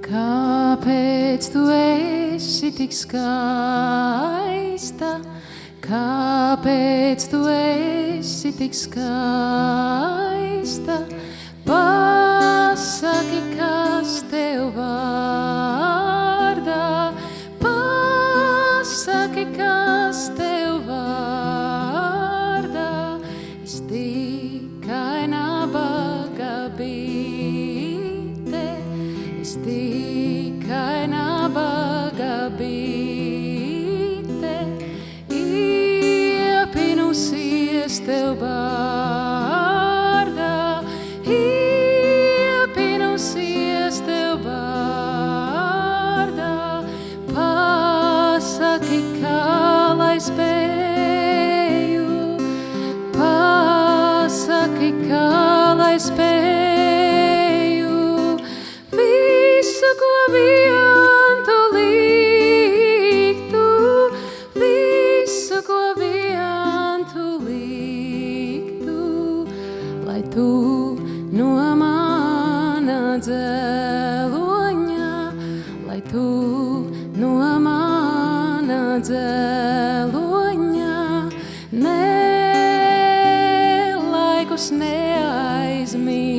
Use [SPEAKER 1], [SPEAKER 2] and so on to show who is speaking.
[SPEAKER 1] Kāpēc tu esi tik skaista? Kāpēc tu esi tik skaista? Pasaki, kas tev vārdā. Pasaki, kas tev vārdā. Es tikai nabaga bīte. Es tikai nabaga bīte. Iepinusies tev vārdā. Iepinusies tev vārdā. Pasaki, kā lai spēju. Pasaki, kā lai spēju. Visu, ko vien tu liktu, visu, ko vien tu liktu, lai tu no mana dzeloņa, lai tu no mana dzeloņa, ne laikus neaizmirsti.